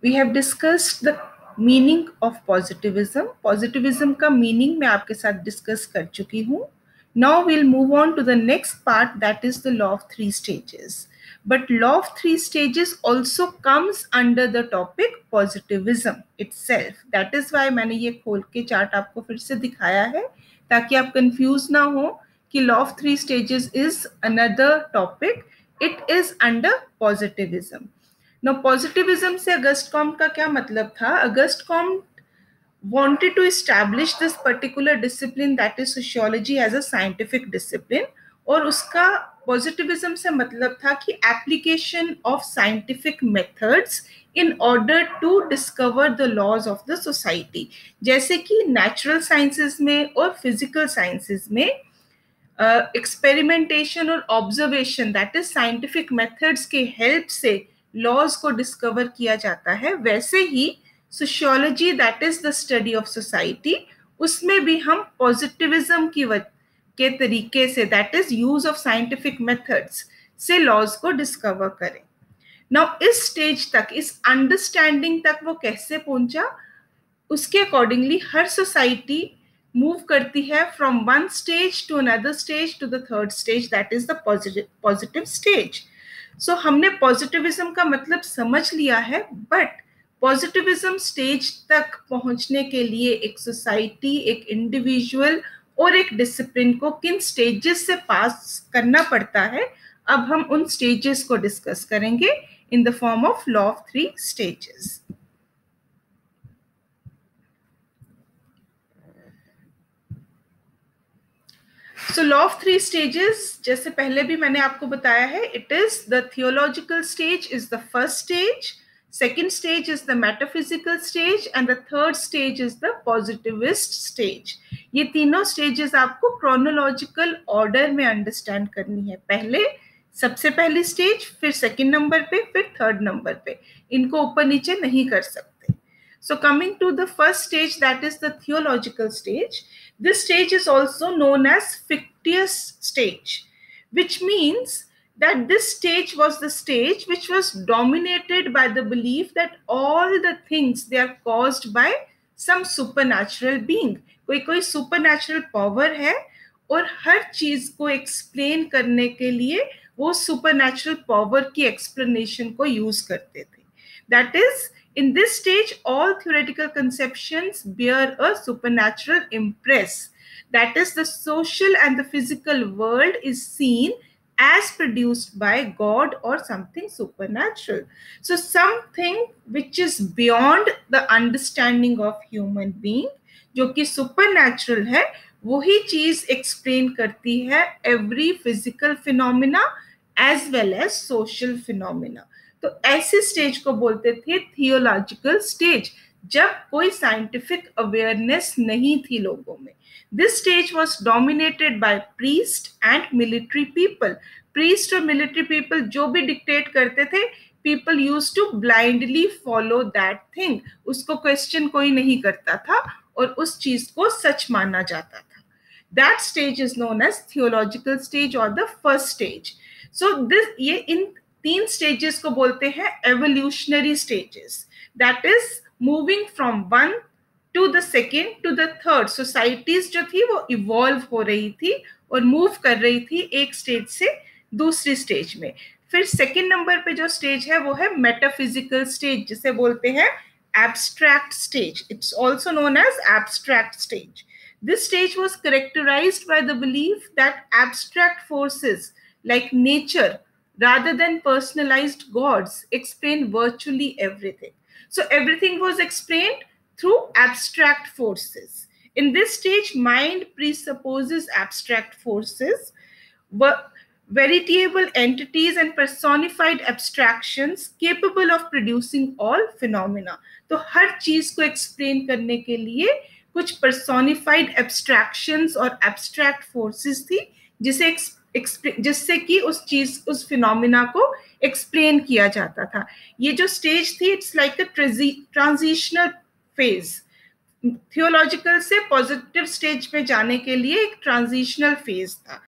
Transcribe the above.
We have discussed the meaning of positivism. Positivism का meaning मैं आपके साथ discuss कर चुकी हूँ. Now we'll move on to the next part, that is the law of three stages. But law of three stages also comes under the topic positivism itself. That is why मैंने ये खोल के chart आपको फिर से दिखाया है ताकि आप कंफ्यूज ना हो कि law of three stages is another topic. It is under positivism. Now positivism से अगस्ट कॉम्ट का क्या मतलब था? August Comte wanted to establish this particular discipline, that is sociology, as a scientific discipline. और उसका positivism से मतलब था कि application of scientific methods in order to discover the laws of the society. जैसे कि natural sciences में और physical sciences में एक्सपेरिमेंटेशन और observation, that is scientific methods के हेल्प से लॉज को डिस्कवर किया जाता है, वैसे ही sociology, that is the study of society, उसमें भी हम पॉजिटिविज्म के तरीके से, that is use of scientific methods से लॉज को डिस्कवर करें. नाउ इस स्टेज तक, इस अंडरस्टैंडिंग तक वो कैसे पहुंचा, उसके अकॉर्डिंगली हर सोसाइटी मूव करती है from one stage to another stage to the third stage, that is the positive stage. So हमने पॉजिटिविज्म का मतलब समझ लिया है, बट पॉजिटिविज्म स्टेज तक पहुंचने के लिए एक सोसाइटी, एक इंडिविजुअल और एक डिसिप्लिन को किन स्टेजेस से पास करना पड़ता है, अब हम उन स्टेजेस को डिस्कस करेंगे in the form of law of three stages. So law of three stages, जैसे पहले भी मैंने आपको बताया है, it is the theological stage is the first stage, second stage is the metaphysical stage and the third stage is the positivist stage. ये तीनों stages आपको chronological order में understand करनी है. पहले सबसे पहली stage, फिर second number पे, फिर third number पे. इनको ऊपर नीचे नहीं कर सकते. So coming to the first stage, that is the theological stage. This stage is also known as fictitious stage, which means that this stage was the stage which was dominated by the belief that all the things, they are caused by some supernatural being. कोई supernatural power है और हर चीज को explain करने के लिए वो supernatural power की explanation को use करते थे. That is, in this stage, all theoretical conceptions bear a supernatural impress. That is, the social and the physical world is seen as produced by God or something supernatural. So something which is beyond the understanding of human being, जो कि supernatural है, वही चीज explain करती है every physical phenomena as well as social phenomena. तो ऐसे stage को बोलते थे थियोलॉजिकल स्टेज, जब कोई साइंटिफिक अवेयरनेस नहीं थी लोगों में. This stage was dominated by priest and military people. Priest और मिलिट्री पीपल जो भी डिक्टेट करते थे, people used to blindly follow that thing. उसको क्वेश्चन कोई नहीं करता था और उस चीज को सच माना जाता था. That stage is known as theological stage और the first stage. So this, ये इन तीन स्टेजेस को बोलते हैं evolutionary stages. That is moving from one to the second to the third. Societies जो थी वो इवॉल्व हो रही थी और मूव कर रही थी एक स्टेज से दूसरी स्टेज में. फिर सेकेंड नंबर पे जो स्टेज है वो है मेटाफिजिकल स्टेज, जिसे बोलते हैं abstract stage. It's also known as abstract stage. This stage was characterized by the belief that abstract forces like nature, rather than personalized gods, explain virtually everything. So everything was explained through abstract forces. In this stage, mind presupposes abstract forces, veritable entities and personified abstractions capable of producing all phenomena. तो हर चीज को explain करने के लिए कुछ personified abstractions और abstract forces थी, जिससे कि उस चीज, उस फिनोमिना को एक्सप्लेन किया जाता था. ये जो स्टेज थी, it's like a transitional phase. Theological से पॉजिटिव स्टेज पे जाने के लिए एक ट्रांजिशनल फेज था.